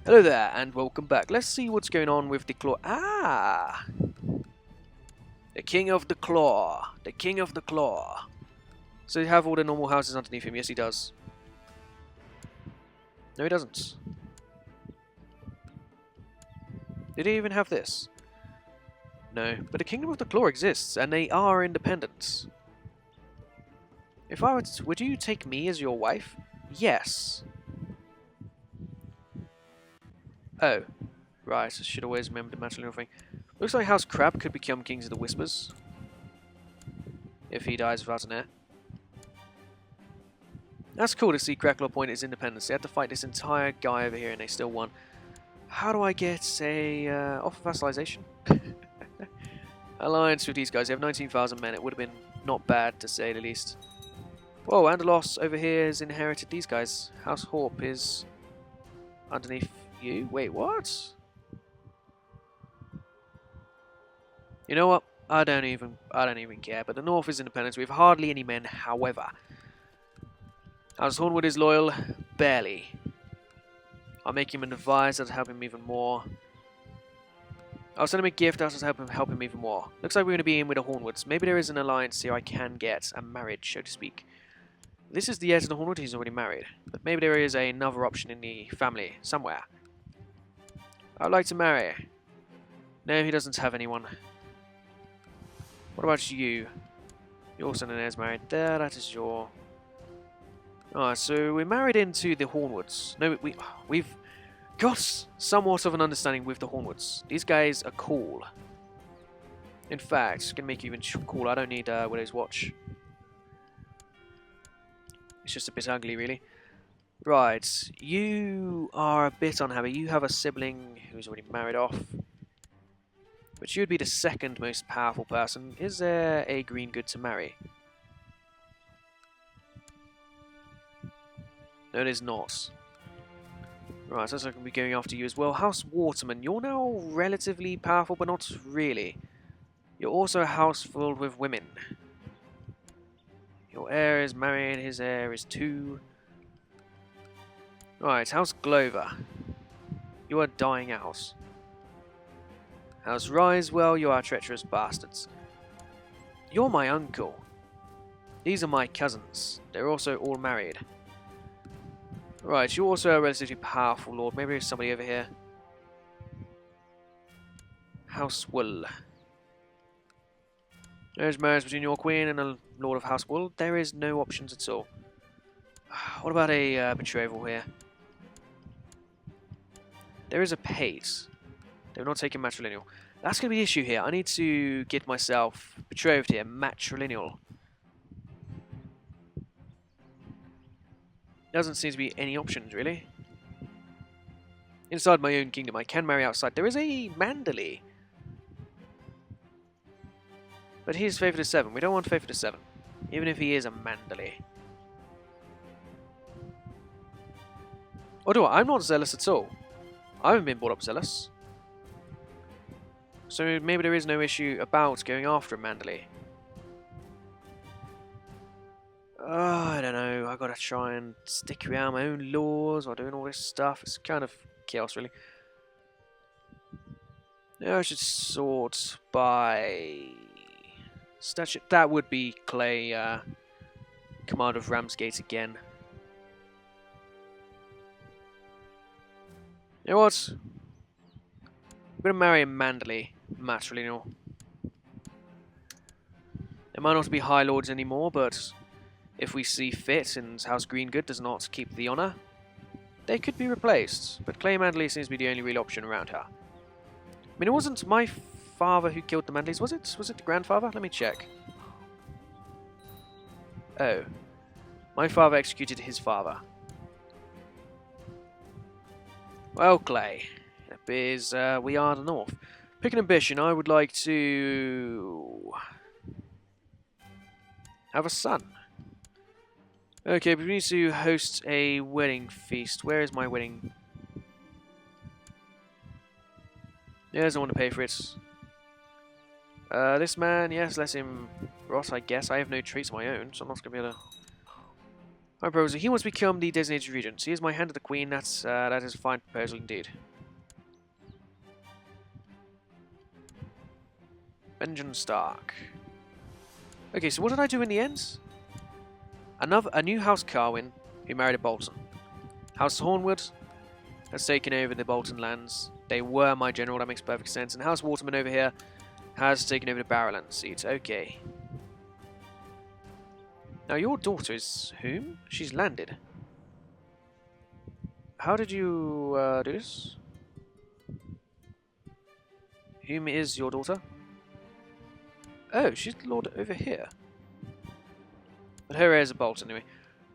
Hello there, and welcome back. Let's see what's going on with the Claw. Ah! The King of the Claw. The King of the Claw. So you have all the normal houses underneath him? Yes, he does. No, he doesn't. Did he even have this? No, but the Kingdom of the Claw exists, and they are independent. If I would you take me as your wife? Yes. Oh, right. I should always remember the matrilineal thing. Looks like House Crab could become Kings of the Whispers if he dies without an heir. That's cool to see Cracklaw point his independence. They had to fight this entire guy over here, and they still won. How do I get a offer vassalization? Alliance with these guys. They have 19,000 men. It would have been not bad, to say the least. Whoa, Andalos over here has inherited these guys. House Horp is underneath you. Wait, what? You know what? I don't even care. But the North is independent. We have hardly any men, however. House Hornwood is loyal, barely. I'll make him an advisor to help him even more. I'll send him a gift that will help him even more. Looks like we're going to be in with the Hornwoods. Maybe there is an alliance here I can get a marriage, so to speak. This is the heir to the Hornwood. He's already married, but maybe there is another option in the family somewhere. I'd like to marry. No, he doesn't have anyone. What about you? Your son and heir's married. There, that is your. Alright, so we're married into the Hornwoods. No, we've got somewhat of an understanding with the Hornwoods. These guys are cool. In fact, it's gonna make you even cooler. I don't need Widow's Watch. It's just a bit ugly, really. Right, you are a bit unhappy. You have a sibling who's already married off. But you would be the second most powerful person. Is there a green good to marry? No, it is not. Right, so I'm going to be going after you as well. House Waterman, you're now relatively powerful, but not really. You're also a house filled with women. Your heir is married, his heir is too. Right, House Glover. You are dying out. House Risewell, you are treacherous bastards. You're my uncle. These are my cousins. They're also all married. Right, you're also a relatively powerful lord. Maybe there's somebody over here. House Wool. There's marriage between your queen and a lord of House Wool. There is no options at all. What about a betrothal here? There is a pace. They're not taking matrilineal. That's going to be the issue here. I need to get myself betrothed here. Matrilineal. Doesn't seem to be any options, really. Inside my own kingdom, I can marry outside. There is a Mandalay. But he's favoured as 7. We don't want favoured as 7. Even if he is a Mandalay. Or do I? I'm not zealous at all. I haven't been brought up zealous. So maybe there is no issue about going after a Mandalay. I don't know, I've got to try and stick around my own laws while doing all this stuff. It's kind of chaos, really. Yeah, I should sort by statute. That would be Clay, Commander of Ramsgate again. You know what? I'm going to marry a Mandalay matrilineal. They might not be High Lords anymore, but if we see fit and House Greengood does not keep the honour, they could be replaced. But Clay Mandalay seems to be the only real option around her. I mean, it wasn't my father who killed the Mandalays, was it? Was it the grandfather? Let me check. Oh. My father executed his father. Well, Clay, it appears we are the North. Pick an ambition. I would like to have a son. Okay, but we need to host a wedding feast. Where is my wedding? Yeah, doesn't want to pay for it. This man, yes, let him rot, I guess. I have no traits of my own, so I'm not going to be able to My proposal. He wants to become the designated regent. So here's my hand to the Queen. That is a fine proposal indeed. Benjamin Stark. Okay, so what did I do in the end? A new House Carwyn, who married a Bolton. House Hornwood has taken over the Bolton lands. They were my general, that makes perfect sense. And House Waterman over here has taken over the Barrowland seat. Okay. Now your daughter is whom? She's landed. How did you do this? Whom is your daughter? Oh, she's the lord over here. But her heir's a Bolton anyway.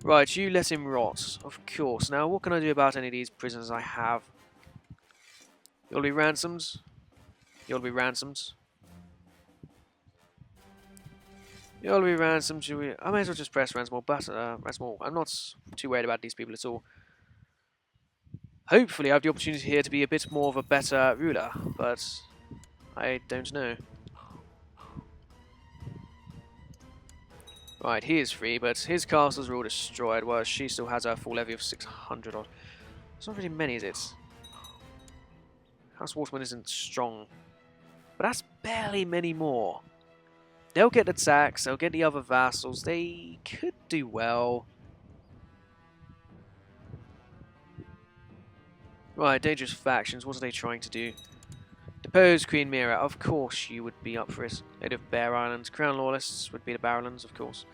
Right, you let him rot. Of course. Now, what can I do about any of these prisoners I have? You'll be ransomed. You'll be ransomed. You'll be ransomed. I may as well just press ransom all. But ransom all. I'm not too worried about these people at all. Hopefully, I have the opportunity here to be a bit more of a better ruler, but I don't know. Right, he is free, but his castles are all destroyed, whereas she still has a full levy of 600 odd. It's not really many, is it? House Waterman isn't strong, but that's barely many more. They'll get the tax, they'll get the other vassals, they could do well. Right, dangerous factions, what are they trying to do? Depose Queen Mira, of course you would be up for it. Lady of Bear Islands, Crown Loyalists would be the Barrowlands, of course.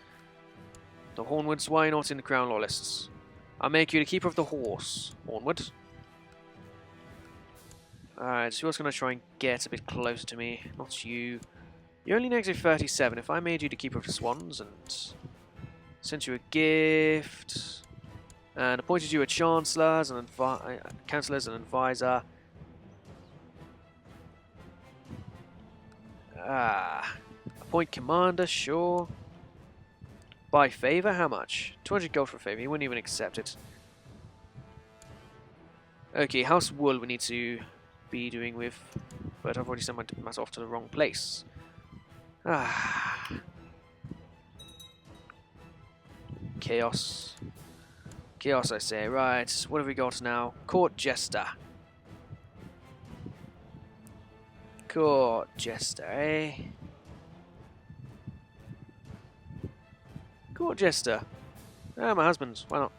The Hornwoods, why not in the Crown Loyalists? I'll make you the Keeper of the Horse, Hornwood. Alright, so who's going to try and get a bit closer to me? Not you. You're only negative 37. If I made you the Keeper of the Swans and sent you a gift and appointed you a Chancellor as an Councillor as an advisor. Appoint Commander, sure. By favour, how much? 200 gold for a favour, he wouldn't even accept it. Okay, House Wool we need to be doing with, but I've already sent my diplomat off to the wrong place. Chaos. Chaos, I say. Right, what have we got now? Court Jester. Court Jester, eh? Court Jester. Ah, my husband's. Why not?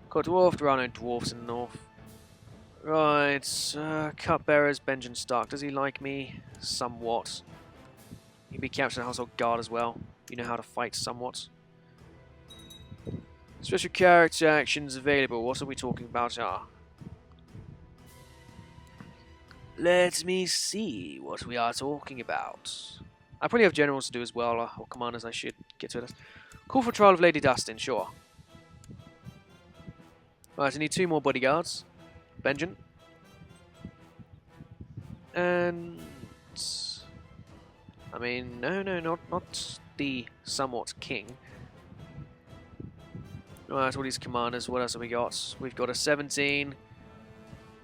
Court Dwarf. There are no dwarfs in the north. Right. Cupbearers. Benjamin Stark. Does he like me? Somewhat. He'd be captain of Household Guard as well. You know how to fight somewhat. Special character actions available. What are we talking about? Let me see what we are talking about. I probably have generals to do as well, or commanders I should get to this. Call for trial of Lady Dustin, sure. Right, I need 2 more bodyguards. Benjamin. And... I mean, no, not the somewhat king. Right, all these commanders, what else have we got? We've got a 17.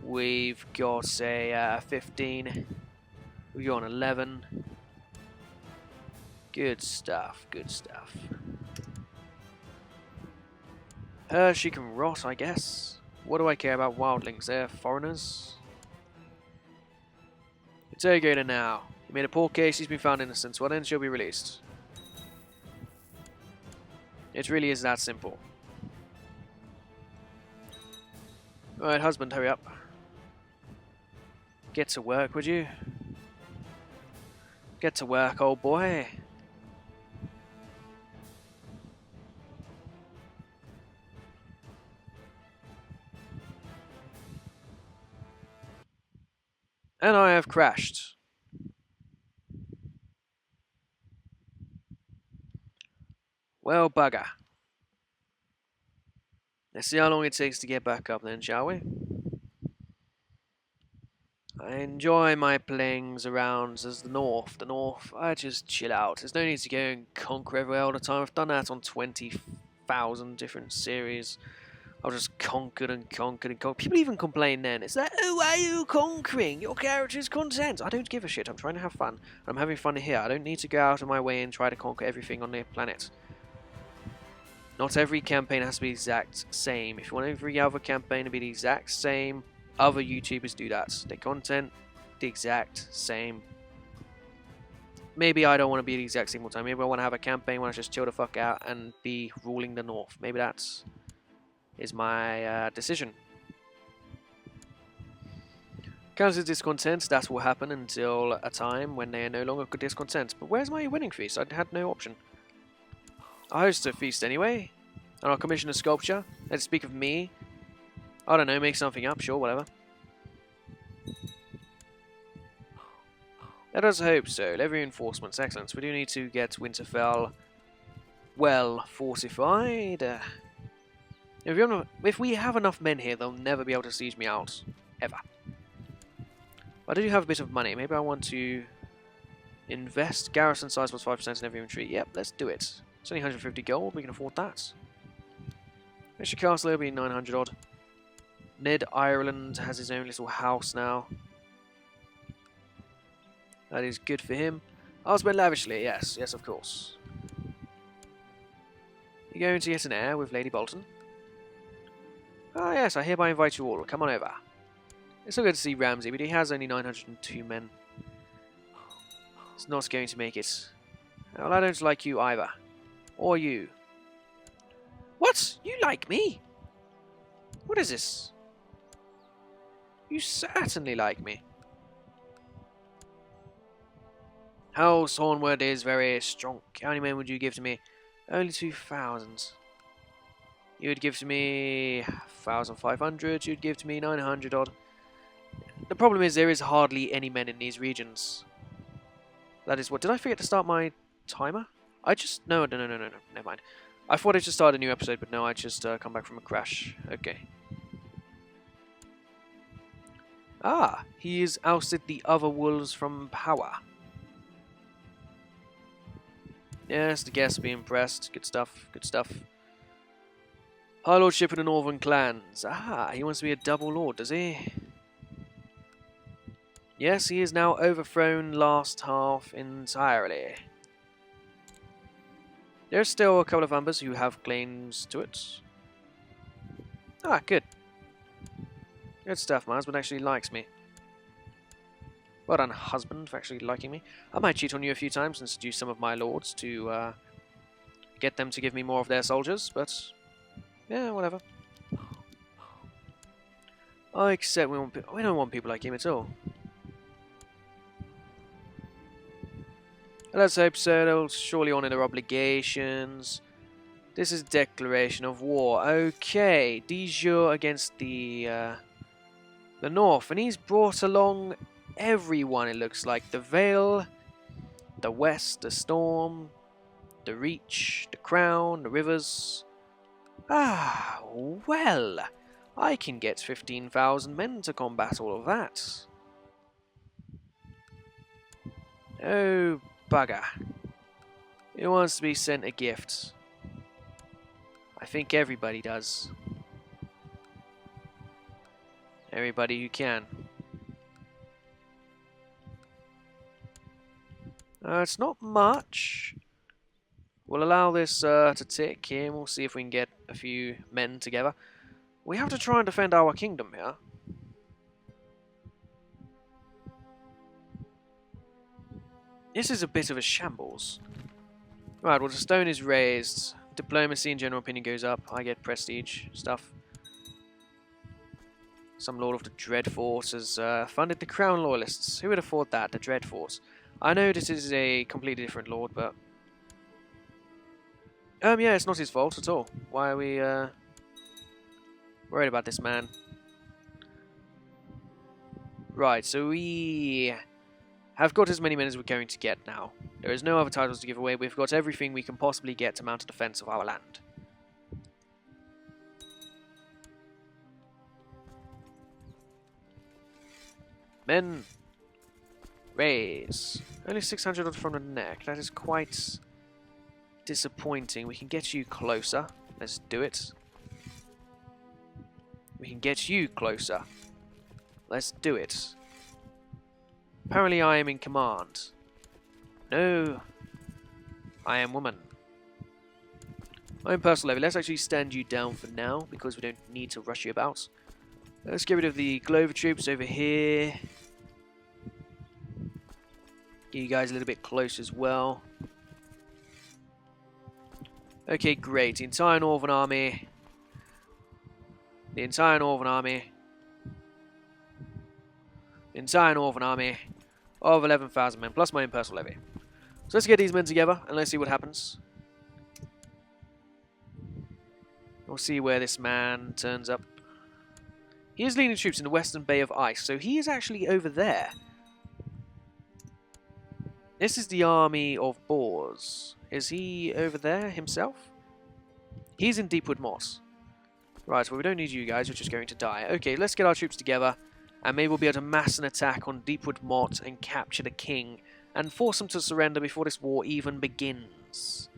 We've got a 15. We've got an 11. Good stuff, good stuff. She can rot, I guess. What do I care about wildlings? They're foreigners. Interrogator now. He made a poor case, he's been found innocent, well then she'll be released. It really is that simple. Alright, husband, hurry up. Get to work, would you? Get to work, old boy. And I have crashed. Well, bugger. Let's see how long it takes to get back up then, shall we? I enjoy my playings around as the north. The north, I just chill out. There's no need to go and conquer everywhere all the time. I've done that on 20,000 different series. I've just conquered and conquered and conquered. People even complain then. It's like, oh, why are you conquering? Your character's content. I don't give a shit. I'm trying to have fun. I'm having fun here. I don't need to go out of my way and try to conquer everything on the planet. Not every campaign has to be the exact same. If you want every other campaign to be the exact same, other YouTubers do that. Their content, the exact same. Maybe I don't want to be the exact same all the time. Maybe I want to have a campaign where I just chill the fuck out and be ruling the North. Maybe that is my decision. Counter discontent, that will happen until a time when they are no longer discontent. But where's my wedding feast? I had no option. I host a feast anyway, and I'll commission a sculpture. Let's speak of me. I don't know, make something up, sure, whatever. Let us hope so. Levy reinforcements, excellent. We do need to get Winterfell well fortified. If we have enough men here, they'll never be able to siege me out. Ever. But I do have a bit of money. Maybe I want to invest. Garrison size plus 5% in every infantry. Yep, let's do it. It's only 150 gold. We can afford that. Mr. Castle will be 900 odd. Ned Ireland has his own little house now. That is good for him. I'll spend lavishly. Yes, yes, of course. You're going to get an heir with Lady Bolton? Ah, yes, I hereby invite you all. Come on over. It's still good to see Ramsay, but he has only 902 men. It's not going to make it. Well, I don't like you either. Or you. What? You like me? What is this? You certainly like me. House Hornwood is very strong. How many men would you give to me? Only 2,000. You would give to me 1,500. You'd give to me 900 odd. The problem is there is hardly any men in these regions. That is what... Did I forget to start my timer? I just... No. Never mind. I thought I just started a new episode, but no, I just come back from a crash. Okay. Ah, he has ousted the other wolves from power. Yes, the guests be impressed. Good stuff, good stuff. High Lordship of the Northern Clans. Ah, he wants to be a double lord, does he? Yes, he is now overthrown last half entirely. There's still a couple of members who have claims to it. Ah, good. Good stuff, my husband actually likes me. Well done, husband, for actually liking me. I might cheat on you a few times and seduce some of my lords to get them to give me more of their soldiers, but yeah, whatever. I accept we don't want people like him at all. Let's hope so. They'll surely honour their obligations. This is declaration of war. Okay, de jure against the North, and he's brought along everyone. It looks like the Vale, the West, the Storm, the Reach, the Crown, the Rivers. Ah, well, I can get 15,000 men to combat all of that. Oh, bugger. Who wants to be sent a gift? I think everybody does. Everybody who can. It's not much. We'll allow this to tick here, and we'll see if we can get a few men together. We have to try and defend our kingdom here. This is a bit of a shambles. Right, well, the stone is raised. Diplomacy and general opinion goes up. I get prestige stuff. Some Lord of the Dreadfort has funded the Crown Loyalists. Who would have thought that? The Dreadfort. I know this is a completely different lord, but... yeah, it's not his fault at all. Why are we, worried about this man? Right, so we have got as many men as we're going to get now. There is no other titles to give away. We've got everything we can possibly get to mount a defense of our land. Men, raise. Only 600 from the neck. That is quite disappointing. We can get you closer. Let's do it. We can get you closer. Let's do it. Apparently I am in command. No. I am woman. My own personal levy. Let's actually stand you down for now because we don't need to rush you about. Let's get rid of the Glover troops over here. Get you guys a little bit close as well. Okay, great. The entire Northern Army. The entire Northern Army. The entire Northern Army of 11,000 men, plus my own personal levy. So let's get these men together and let's see what happens. We'll see where this man turns up. He is leading troops in the Western Bay of Ice, so he is actually over there. This is the army of Boars. Is he over there himself? He's in Deepwood Moss. Right, well we don't need you guys, you're just going to die. Okay, let's get our troops together, and maybe we'll be able to mass an attack on Deepwood Moss and capture the king, and force him to surrender before this war even begins.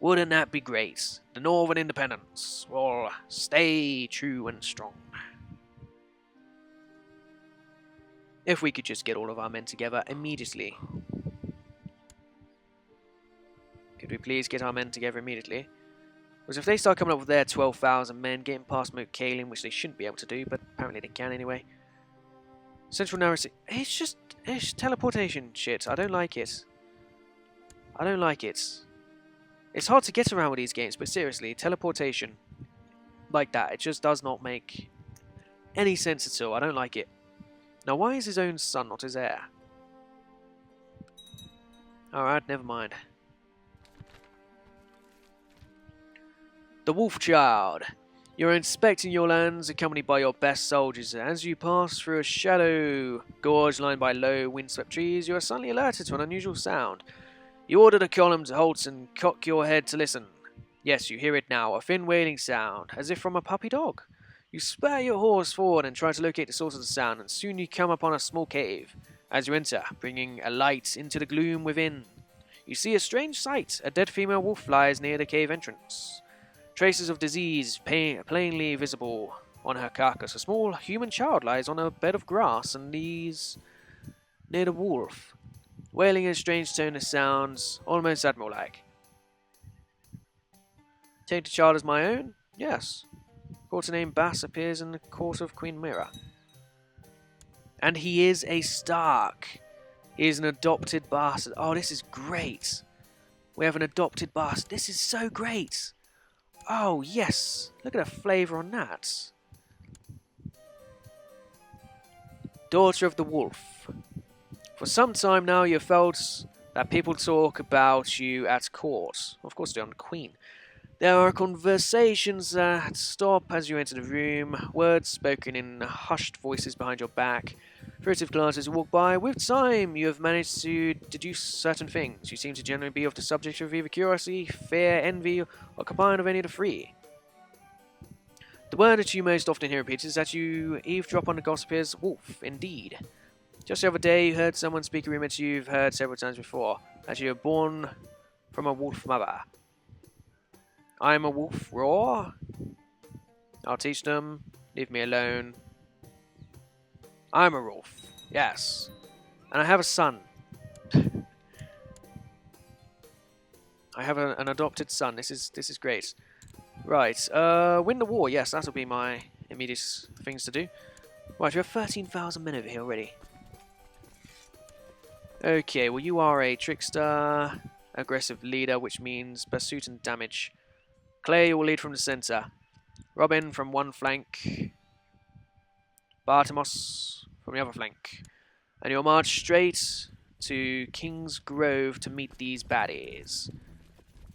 Wouldn't that be great? The Northern Independence will stay true and strong. If we could just get all of our men together immediately. Could we please get our men together immediately? Because if they start coming up with their 12,000 men, getting past Moat Cailin, which they shouldn't be able to do, but apparently they can anyway. Central Narrow. It's teleportation shit. I don't like it. I don't like it. It's hard to get around with these games, but seriously, teleportation like that, it just does not make any sense at all. I don't like it. Now, why is his own son not his heir? Alright, never mind. The Wolf Child. You're inspecting your lands, accompanied by your best soldiers. As you pass through a shadow gorge lined by low, windswept trees, you are suddenly alerted to an unusual sound. You order the column to halt and cock your head to listen. Yes, you hear it now, a thin wailing sound, as if from a puppy dog. You spur your horse forward and try to locate the source of the sound, and soon you come upon a small cave. As you enter, bringing a light into the gloom within, you see a strange sight. A dead female wolf lies near the cave entrance. Traces of disease plainly visible on her carcass. A small human child lies on a bed of grass and knees near the wolf, wailing in a strange tone that sounds almost admiral-like. Take the child as my own? Yes. Quarter named Bass appears in the court of Queen Mira. And he is a Stark. He is an adopted bastard. Oh, this is great. We have an adopted bastard. This is so great. Oh, yes. Look at the flavour on that. Daughter of the Wolf. For some time now, you have felt that people talk about you at court. Of course, they're on the Queen. There are conversations that stop as you enter the room, words spoken in hushed voices behind your back, furtive glances walk by. With time, you have managed to deduce certain things. You seem to generally be of the subject of either curiosity, fear, envy, or combined of any of the three. The word that you most often hear repeated is that you eavesdrop on the gossipers' wolf, indeed. Just the other day, you heard someone speak a rumour that you've heard several times before, that you were born from a wolf mother. I'm a wolf, roar. I'll teach them. Leave me alone. I'm a wolf. Yes. And I have a son. I have an adopted son. This is great. Right. Win the war. Yes, that'll be my immediate things to do. Right, we have 13,000 men over here already. Okay, well you are a trickster, aggressive leader, which means pursuit and damage. Clay will lead from the centre. Robin from one flank. Bartimos from the other flank. And you'll march straight to King's Grove to meet these baddies.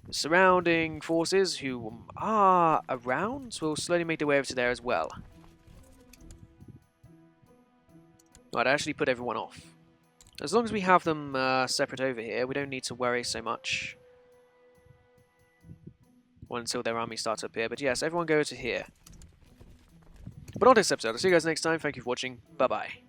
The surrounding forces who are around will slowly make their way over to there as well. Right, I actually put everyone off. As long as we have them separate over here, we don't need to worry so much. Well, until their army starts up here. But yes, everyone go to here. But on this episode, I'll see you guys next time. Thank you for watching. Bye-bye.